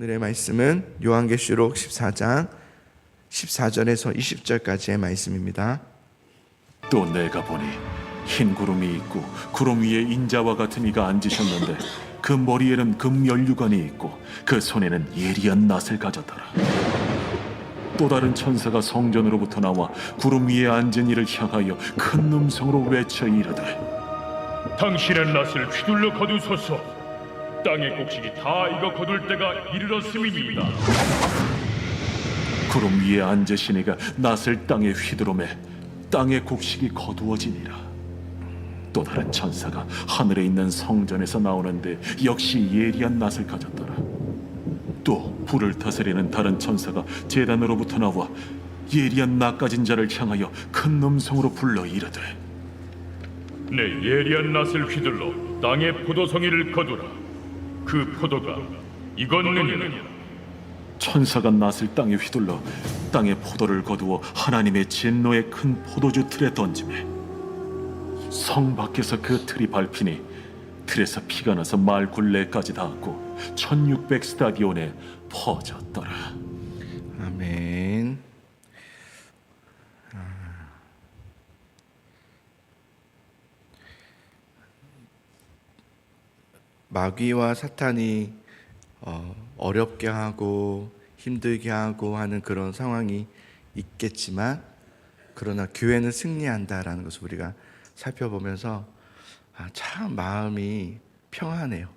오늘의 말씀은 요한계시록 14장 14절에서 20절까지의 말씀입니다. 또 내가 보니 흰 구름이 있고 구름 위에 인자와 같은 이가 앉으셨는데 그 머리에는 금면류관이 있고 그 손에는 예리한 낫을 가졌더라. 또 다른 천사가 성전으로부터 나와 구름 위에 앉은 이를 향하여 큰 음성으로 외쳐 이르되 당신의 낫을 휘둘러 거두소서. 땅의 곡식이 다 익어 거둘 때가 이르렀음이니이다. 구름 위에 앉으신 이가 낫을 땅에 휘두르매 땅의 곡식이 거두어지니라. 또 다른 천사가 하늘에 있는 성전에서 나오는데 역시 예리한 낫을 가졌더라. 또 불을 다스리는 다른 천사가 제단으로부터 나와 예리한 낫 가진 자를 향하여 큰 음성으로 불러 이르되 내 예리한 낫을 휘둘러 땅의 포도송이를 거두라. 그 포도가 익었느니라. 천사가 낫을 땅에 휘둘러 땅의 포도를 거두어 하나님의 진노의 큰 포도주 틀에 던지매 성 밖에서 그 틀이 밟히니 틀에서 피가 나서 말 굴레까지 닿았고 1600 스타디온에 퍼졌더라. 아멘. 마귀와 사탄이 어렵게 하고 힘들게 하고 하는 그런 상황이 있겠지만, 그러나 교회는 승리한다라는 것을 우리가 살펴보면서 참 마음이 평안해요.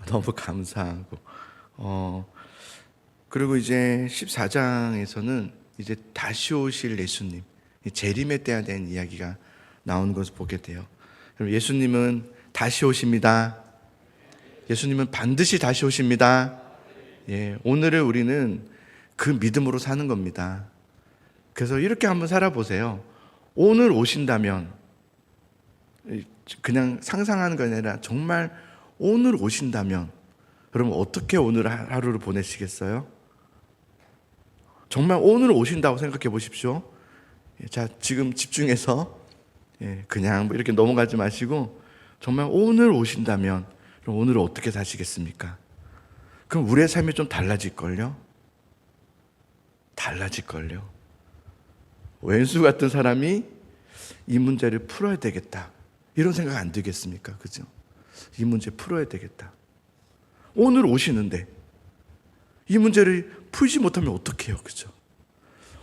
너무 감사하고 그리고 이제 14장에서는 이제 다시 오실 예수님, 재림에 대한 이야기가 나오는 것을 보게 돼요. 예수님은 다시 오십니다. 예수님은 반드시 다시 오십니다. 예, 오늘을 우리는 그 믿음으로 사는 겁니다. 그래서 이렇게 한번 살아보세요. 오늘 오신다면, 그냥 상상하는 게 아니라 정말 오늘 오신다면, 그러면 어떻게 오늘 하루를 보내시겠어요? 정말 오늘 오신다고 생각해 보십시오. 자, 지금 집중해서 그냥 이렇게 넘어가지 마시고, 정말 오늘 오신다면 그럼 오늘을 어떻게 사시겠습니까? 그럼 우리의 삶이 좀 달라질걸요? 달라질걸요? 왼수 같은 사람이 이 문제를 풀어야 되겠다, 이런 생각 안 들겠습니까? 그죠? 이 문제 풀어야 되겠다. 오늘 오시는데 이 문제를 풀지 못하면 어떡해요? 그죠?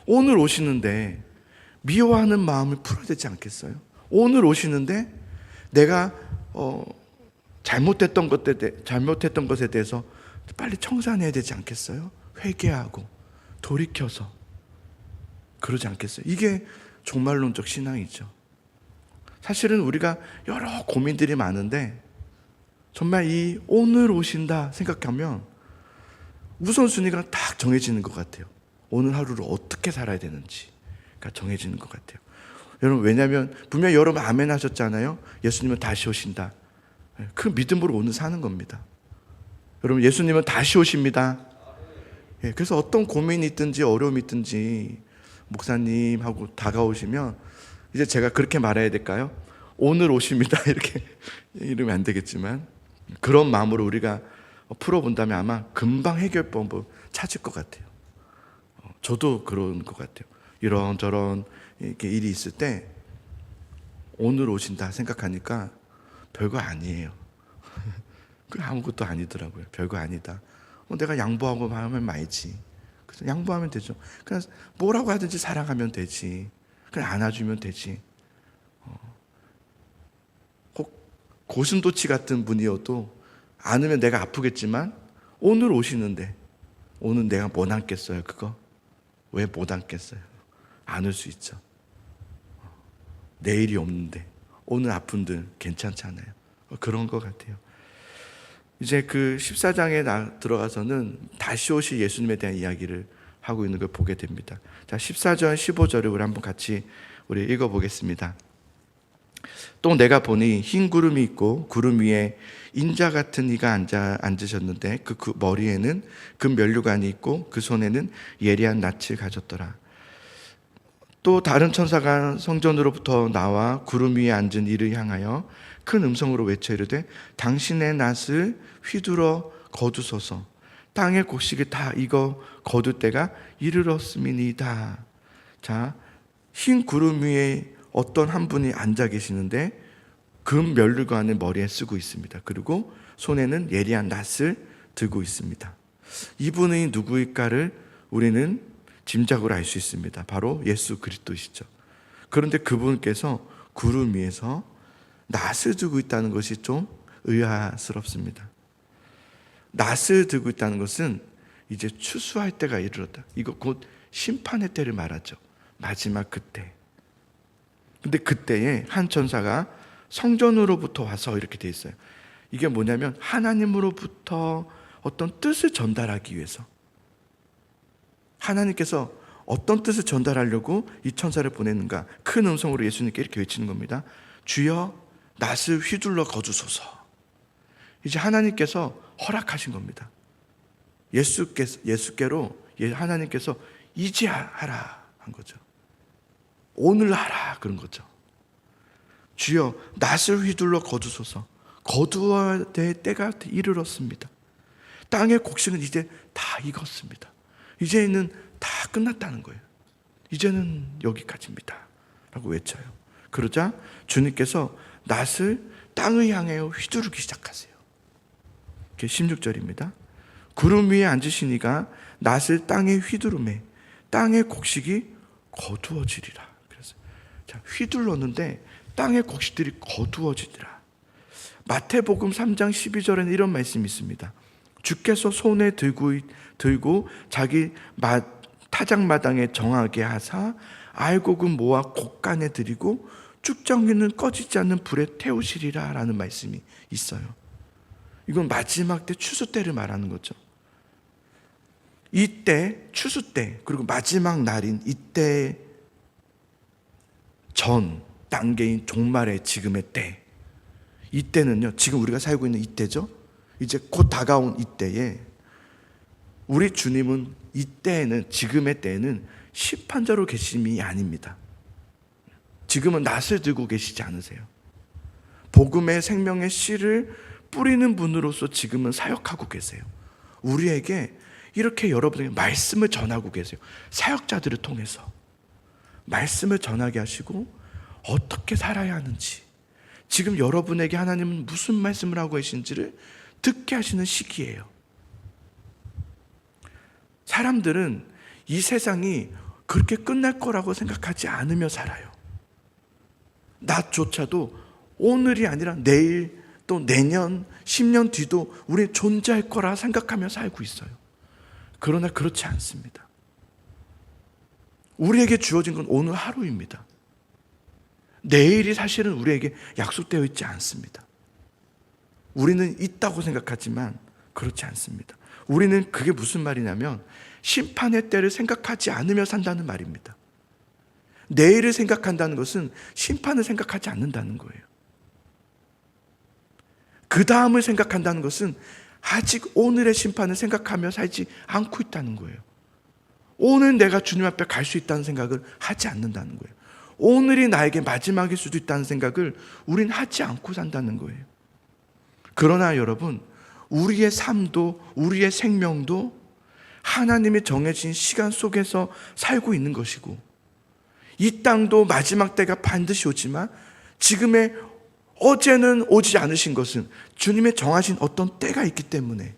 오늘 오시는데 미워하는 마음을 풀어야 되지 않겠어요? 오늘 오시는데 내가 잘못했던 것에 대해서 빨리 청산해야 되지 않겠어요? 회개하고 돌이켜서 그러지 않겠어요? 이게 종말론적 신앙이죠. 사실은 우리가 여러 고민들이 많은데 정말 이 오늘 오신다 생각하면 우선순위가 딱 정해지는 것 같아요. 오늘 하루를 어떻게 살아야 되는지가 정해지는 것 같아요. 여러분, 왜냐하면 분명히 여러분 아멘 하셨잖아요. 예수님은 다시 오신다. 그 믿음으로 오늘 사는 겁니다. 여러분, 예수님은 다시 오십니다. 그래서 어떤 고민이 있든지 어려움이 있든지 목사님하고 다가오시면 이제 제가 그렇게 말해야 될까요? 오늘 오십니다. 이렇게 이러면 안 되겠지만 그런 마음으로 우리가 풀어본다면 아마 금방 해결법을 찾을 것 같아요. 저도 그런 것 같아요. 이런저런 이렇게 일이 있을 때 오늘 오신다 생각하니까 별거 아니에요. 그 아무것도 아니더라고요. 별거 아니다. 내가 양보하고 하면 말지. 그래서 양보하면 되죠. 그냥 뭐라고 하든지 사랑하면 되지. 그냥 안아주면 되지. 혹 고슴도치 같은 분이어도 안으면 내가 아프겠지만 오늘 오시는데 오늘 내가 못 안겠어요? 그거? 왜 못 안겠어요? 안을 수 있죠. 내일이 없는데 오늘 아픈들 괜찮잖아요. 그런 것 같아요. 이제 그 14장에 들어가서는 다시 오실 예수님에 대한 이야기를 하고 있는 걸 보게 됩니다. 자, 14절, 15절을 우리 한번 같이 읽어보겠습니다. 또 내가 보니 흰 구름이 있고 구름 위에 인자 같은 이가 앉으셨는데 그 머리에는 금면류관이 있고 그 손에는 예리한 낫을 가졌더라. 또 다른 천사가 성전으로부터 나와 구름 위에 앉은 이를 향하여 큰 음성으로 외쳐 이르되 당신의 낫을 휘두르어 거두소서. 땅의 곡식이 다 익어 거둘 때가 이르렀음이니이다. 자, 흰 구름 위에 어떤 한 분이 앉아 계시는데 금 면류관을 머리에 쓰고 있습니다. 그리고 손에는 예리한 낫을 들고 있습니다. 이분이 누구일까를 우리는 짐작으로 알 수 있습니다. 바로 예수 그리스도시죠. 그런데 그분께서 구름 위에서 낫을 들고 있다는 것이 좀 의아스럽습니다. 낫을 들고 있다는 것은 이제 추수할 때가 이르렀다. 이거 곧 심판의 때를 말하죠. 마지막 그때. 근데 그때에 한 천사가 성전으로부터 와서 이렇게 돼 있어요. 이게 뭐냐면 하나님으로부터 어떤 뜻을 전달하기 위해서, 하나님께서 어떤 뜻을 전달하려고 이 천사를 보냈는가? 큰 음성으로 예수님께 이렇게 외치는 겁니다. 주여 낫을 휘둘러 거두소서. 이제 하나님께서 허락하신 겁니다. 예수께로 하나님께서 이제 하라 한 거죠. 오늘 하라 그런 거죠. 주여 낫을 휘둘러 거두소서. 거두어야 될 때가 이르렀습니다. 땅의 곡식은 이제 다 익었습니다. 이제는 다 끝났다는 거예요. 이제는 여기까지입니다 라고 외쳐요. 그러자 주님께서 낫을 땅을 향해 휘두르기 시작하세요. 16절입니다. 구름 위에 앉으시니가 낫을 땅에 휘두르매 땅의 곡식이 거두어지리라. 그래서 자, 휘둘렀는데 땅의 곡식들이 거두어지리라. 마태복음 3장 12절에는 이런 말씀이 있습니다. 주께서 손에 들고 자기 타작마당에 정하게 하사 알곡은 모아 곡간에 들이고 쭉정이는 꺼지지 않는 불에 태우시리라 라는 말씀이 있어요. 이건 마지막 때 추수 때를 말하는 거죠. 이때 추수 때 그리고 마지막 날인 이때 전 단계인 종말의 지금의 때, 이때는요 지금 우리가 살고 있는 이때죠. 이제 곧 다가온 이때에 우리 주님은 이때에는, 지금의 때에는 심판자로 계심이 아닙니다. 지금은 낫을 들고 계시지 않으세요. 복음의 생명의 씨를 뿌리는 분으로서 지금은 사역하고 계세요. 우리에게 이렇게 여러분에게 말씀을 전하고 계세요. 사역자들을 통해서 말씀을 전하게 하시고 어떻게 살아야 하는지, 지금 여러분에게 하나님은 무슨 말씀을 하고 계신지를 듣게 하시는 시기예요. 사람들은 이 세상이 그렇게 끝날 거라고 생각하지 않으며 살아요. 낮조차도 오늘이 아니라 내일, 또 내년, 10년 뒤도 우리 존재할 거라 생각하며 살고 있어요. 그러나 그렇지 않습니다. 우리에게 주어진 건 오늘 하루입니다. 내일이 사실은 우리에게 약속되어 있지 않습니다. 우리는 있다고 생각하지만 그렇지 않습니다. 우리는 그게 무슨 말이냐면 심판의 때를 생각하지 않으며 산다는 말입니다. 내일을 생각한다는 것은 심판을 생각하지 않는다는 거예요. 그 다음을 생각한다는 것은 아직 오늘의 심판을 생각하며 살지 않고 있다는 거예요. 오늘 내가 주님 앞에 갈 수 있다는 생각을 하지 않는다는 거예요. 오늘이 나에게 마지막일 수도 있다는 생각을 우린 하지 않고 산다는 거예요. 그러나 여러분, 우리의 삶도 우리의 생명도 하나님이 정해진 시간 속에서 살고 있는 것이고, 이 땅도 마지막 때가 반드시 오지만 지금의 어제는 오지 않으신 것은 주님의 정하신 어떤 때가 있기 때문에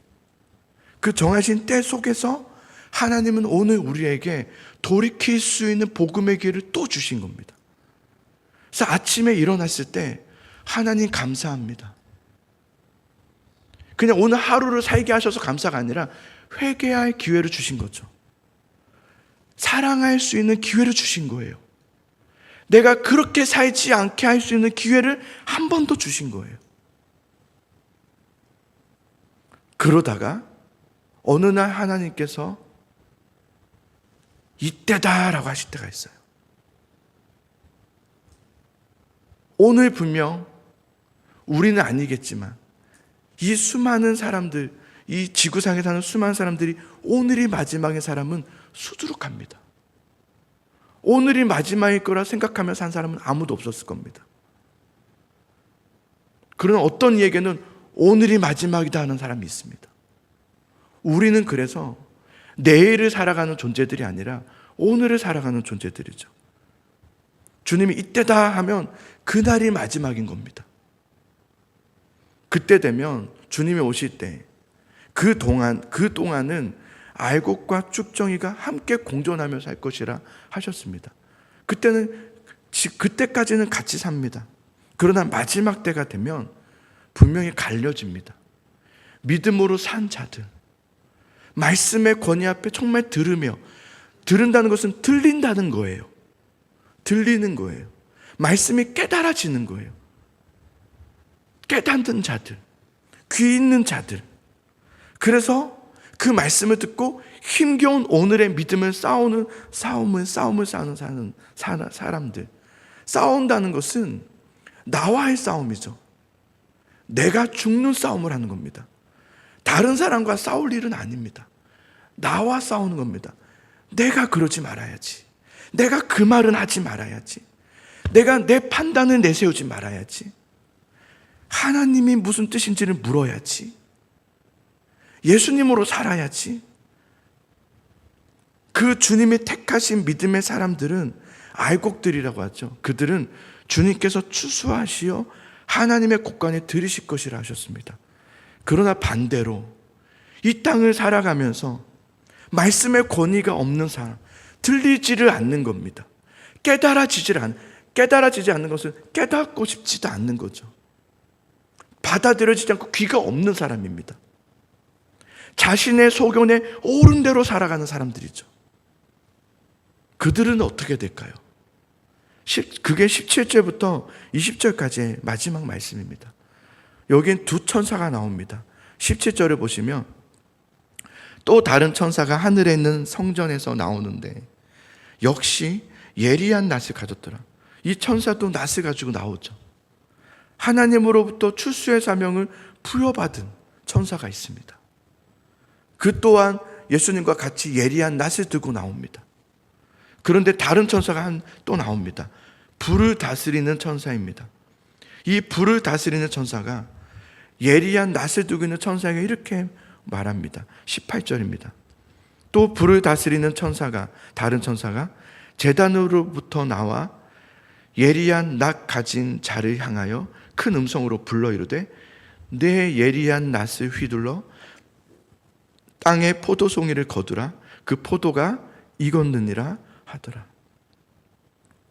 그 정하신 때 속에서 하나님은 오늘 우리에게 돌이킬 수 있는 복음의 기회를 또 주신 겁니다. 그래서 아침에 일어났을 때 하나님 감사합니다. 그냥 오늘 하루를 살게 하셔서 감사가 아니라 회개할 기회를 주신 거죠. 사랑할 수 있는 기회를 주신 거예요. 내가 그렇게 살지 않게 할 수 있는 기회를 한 번 더 주신 거예요. 그러다가 어느 날 하나님께서 이때다라고 하실 때가 있어요. 오늘 분명 우리는 아니겠지만 이 수많은 사람들, 이 지구상에 사는 수많은 사람들이 오늘이 마지막인 사람은 수두룩합니다. 오늘이 마지막일 거라 생각하며 산 사람은 아무도 없었을 겁니다. 그러나 어떤 이에게는 오늘이 마지막이다 하는 사람이 있습니다. 우리는 그래서 내일을 살아가는 존재들이 아니라 오늘을 살아가는 존재들이죠. 주님이 이때다 하면 그날이 마지막인 겁니다. 그때 되면 주님이 오실 때 그동안은 알곡과 쭉정이가 함께 공존하며 살 것이라 하셨습니다. 그때까지는 같이 삽니다. 그러나 마지막 때가 되면 분명히 갈려집니다. 믿음으로 산 자들, 말씀의 권위 앞에 정말 들은다는 것은 들린다는 거예요. 들리는 거예요. 말씀이 깨달아지는 거예요. 깨닫는 자들, 귀 있는 자들. 그래서 그 말씀을 듣고 힘겨운 오늘의 믿음을 싸우는 싸움을 싸우는 사람들. 싸운다는 것은 나와의 싸움이죠. 내가 죽는 싸움을 하는 겁니다. 다른 사람과 싸울 일은 아닙니다. 나와 싸우는 겁니다. 내가 그러지 말아야지. 내가 그 말은 하지 말아야지. 내가 내 판단을 내세우지 말아야지. 하나님이 무슨 뜻인지를 물어야지. 예수님으로 살아야지. 그 주님이 택하신 믿음의 사람들은 알곡들이라고 하죠. 그들은 주님께서 추수하시어 하나님의 곳간에 들이실 것이라 하셨습니다. 그러나 반대로 이 땅을 살아가면서 말씀의 권위가 없는 사람, 들리지를 않는 겁니다. 깨달아지지 않는 것은 깨닫고 싶지도 않는 거죠. 받아들여지지 않고 귀가 없는 사람입니다. 자신의 소견에 옳은 대로 살아가는 사람들이죠. 그들은 어떻게 될까요? 그게 17절부터 20절까지의 마지막 말씀입니다. 여긴 두 천사가 나옵니다. 17절을 보시면 또 다른 천사가 하늘에 있는 성전에서 나오는데 역시 예리한 낫을 가졌더라. 이 천사도 낫을 가지고 나오죠. 하나님으로부터 추수의 사명을 부여받은 천사가 있습니다. 그 또한 예수님과 같이 예리한 낫을 들고 나옵니다. 그런데 다른 천사가 또 나옵니다. 불을 다스리는 천사입니다. 이 불을 다스리는 천사가 예리한 낫을 두고 있는 천사에게 이렇게 말합니다. 18절입니다. 또 불을 다스리는 다른 천사가 제단으로부터 나와 예리한 낫 가진 자를 향하여 큰 음성으로 불러 이르되 내 예리한 낫을 휘둘러 땅에 포도송이를 거두라. 그 포도가 익었느니라 하더라.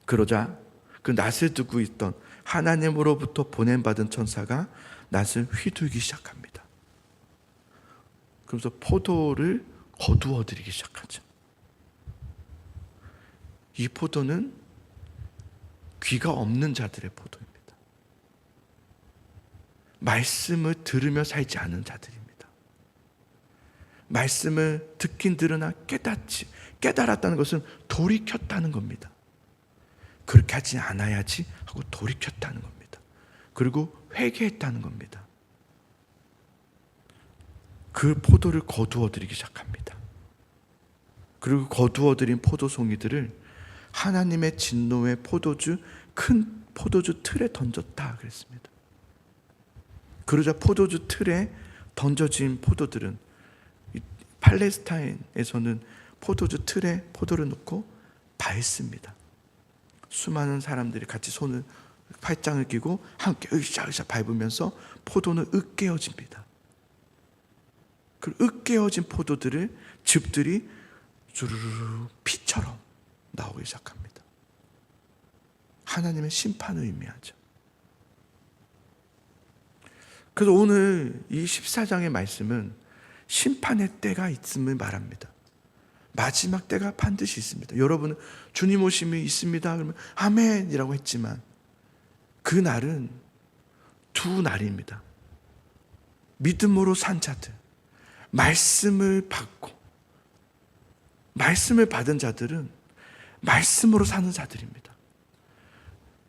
그러자 그 낫을 두고 있던 하나님으로부터 보냄받은 천사가 낫을 휘두르기 시작합니다. 그러면서 포도를 거두어 드리기 시작하죠. 이 포도는 귀가 없는 자들의 포도입니다. 말씀을 들으며 살지 않은 자들입니다. 말씀을 듣긴 들으나 깨달았다는 것은 돌이켰다는 겁니다. 그렇게 하지 않아야지 하고 돌이켰다는 겁니다. 그리고 회개했다는 겁니다. 그 포도를 거두어 드리기 시작합니다. 그리고 거두어 드린 포도송이들을 하나님의 진노의 큰 포도주 틀에 던졌다 그랬습니다. 그러자 포도주 틀에 던져진 포도들은 팔레스타인에서는 포도주 틀에 포도를 넣고 밟습니다. 수많은 사람들이 같이 팔짱을 끼고 함께 으쌰으쌰 밟으면서 포도는 으깨어집니다. 그 으깨어진 포도들을 즙들이 주르르 피처럼 나오기 시작합니다. 하나님의 심판을 의미하죠. 그래서 오늘 이 14장의 말씀은 심판의 때가 있음을 말합니다. 마지막 때가 반드시 있습니다. 여러분은 주님 오심이 있습니다. 그러면 아멘이라고 했지만 그 날은 두 날입니다. 믿음으로 산 자들, 말씀을 받은 자들은 말씀으로 사는 자들입니다.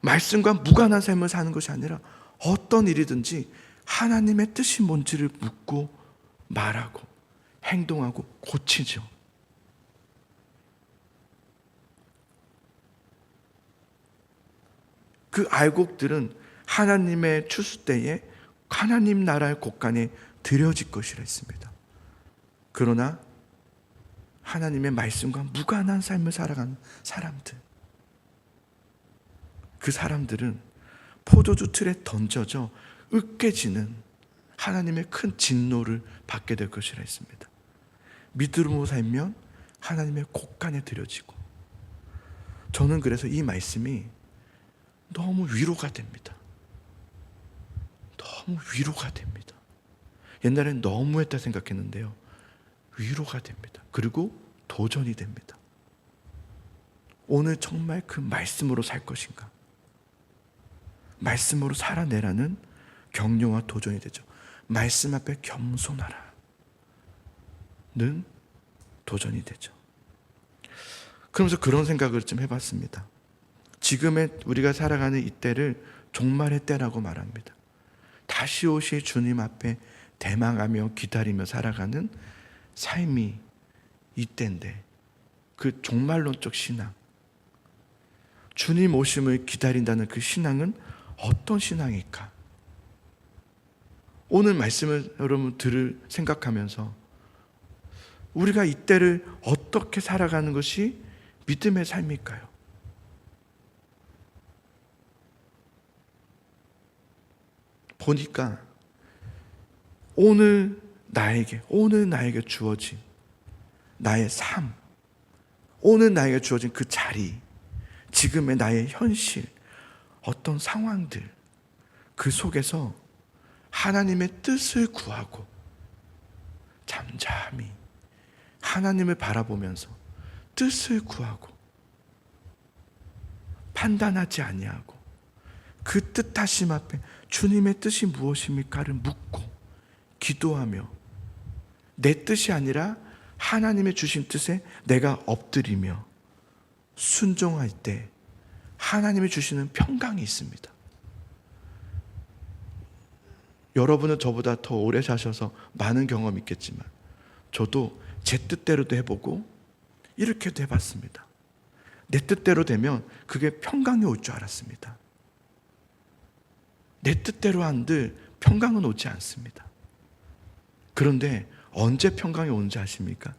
말씀과 무관한 삶을 사는 것이 아니라 어떤 일이든지 하나님의 뜻이 뭔지를 묻고 말하고 행동하고 고치죠. 그 알곡들은 하나님의 추수 때에 하나님 나라의 곳간에 들여질 것이라 했습니다. 그러나 하나님의 말씀과 무관한 삶을 살아가는 사람들, 그 사람들은 포도주 틀에 던져져 으깨지는 하나님의 큰 진노를 받게 될 것이라 했습니다. 믿음으로 살면 하나님의 곳간에 들여지고, 저는 그래서 이 말씀이 너무 위로가 됩니다. 너무 위로가 됩니다. 옛날엔 너무했다 생각했는데요, 위로가 됩니다. 그리고 도전이 됩니다. 오늘 정말 그 말씀으로 살 것인가? 말씀으로 살아내라는 격려와 도전이 되죠. 말씀 앞에 겸손하라는 도전이 되죠. 그러면서 그런 생각을 좀 해봤습니다. 지금의 우리가 살아가는 이때를 종말의 때라고 말합니다. 다시 오실 주님 앞에 대망하며 기다리며 살아가는 삶이 이때인데, 그 종말론적 신앙, 주님 오심을 기다린다는 그 신앙은 어떤 신앙일까? 오늘 말씀을 여러분 생각하면서 우리가 이때를 어떻게 살아가는 것이 믿음의 삶일까요? 보니까 오늘 나에게 주어진 나의 삶, 오늘 나에게 주어진 그 자리, 지금의 나의 현실, 어떤 상황들, 그 속에서 하나님의 뜻을 구하고 잠잠히 하나님을 바라보면서 뜻을 구하고 판단하지 아니하고 그 뜻하심 앞에 주님의 뜻이 무엇입니까를 묻고 기도하며 내 뜻이 아니라 하나님의 주신 뜻에 내가 엎드리며 순종할 때 하나님이 주시는 평강이 있습니다. 여러분은 저보다 더 오래 사셔서 많은 경험이 있겠지만 저도 제 뜻대로도 해보고 이렇게도 해봤습니다. 내 뜻대로 되면 그게 평강이 올 줄 알았습니다. 내 뜻대로 한들 평강은 오지 않습니다. 그런데 언제 평강이 오는지 아십니까?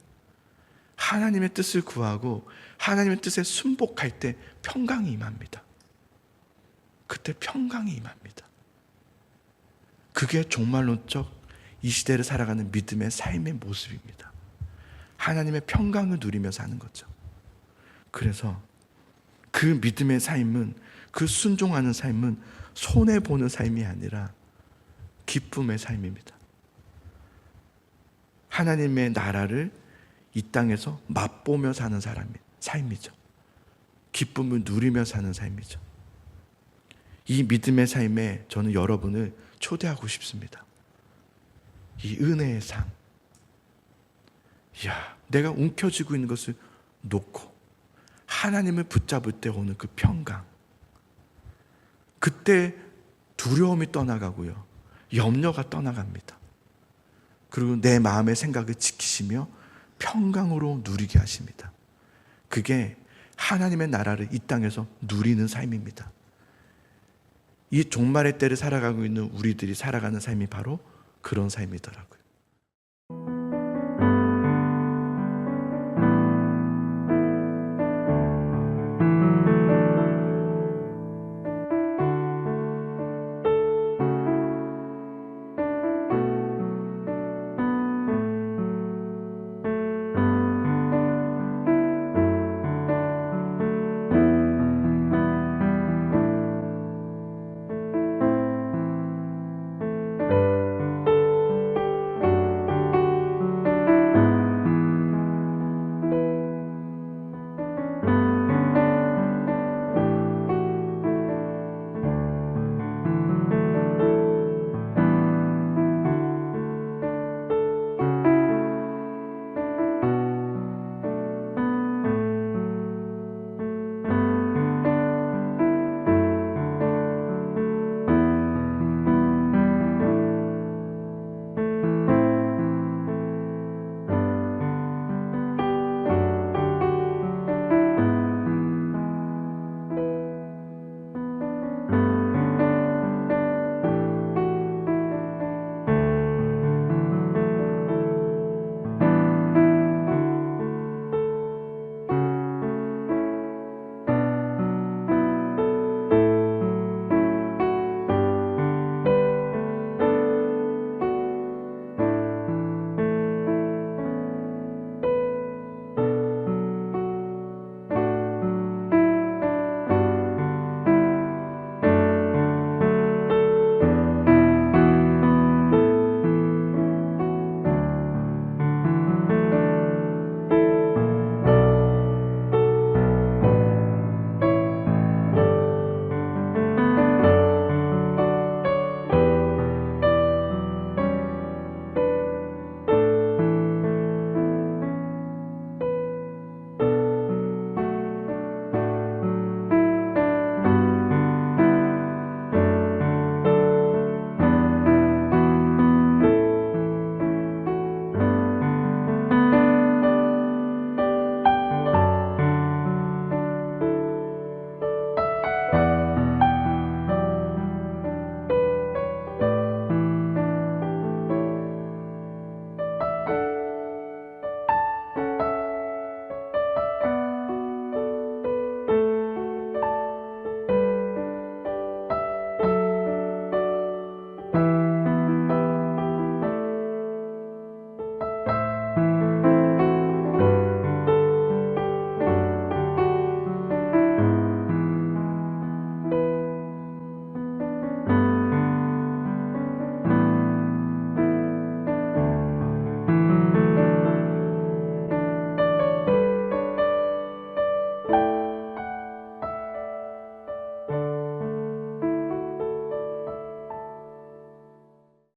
하나님의 뜻을 구하고 하나님의 뜻에 순복할 때 평강이 임합니다. 그때 평강이 임합니다. 그게 종말론적 이 시대를 살아가는 믿음의 삶의 모습입니다. 하나님의 평강을 누리며 사는 거죠. 그래서 그 믿음의 삶은, 그 순종하는 삶은 손해보는 삶이 아니라 기쁨의 삶입니다. 하나님의 나라를 이 땅에서 맛보며 사는 삶이죠. 기쁨을 누리며 사는 삶이죠. 이 믿음의 삶에 저는 여러분을 초대하고 싶습니다. 이 은혜의 삶, 내가 움켜쥐고 있는 것을 놓고 하나님을 붙잡을 때 오는 그 평강, 그때 두려움이 떠나가고요, 염려가 떠나갑니다. 그리고 내 마음의 생각을 지키시며 평강으로 누리게 하십니다. 그게 하나님의 나라를 이 땅에서 누리는 삶입니다. 이 종말의 때를 살아가고 있는 우리들이 살아가는 삶이 바로 그런 삶이더라고요.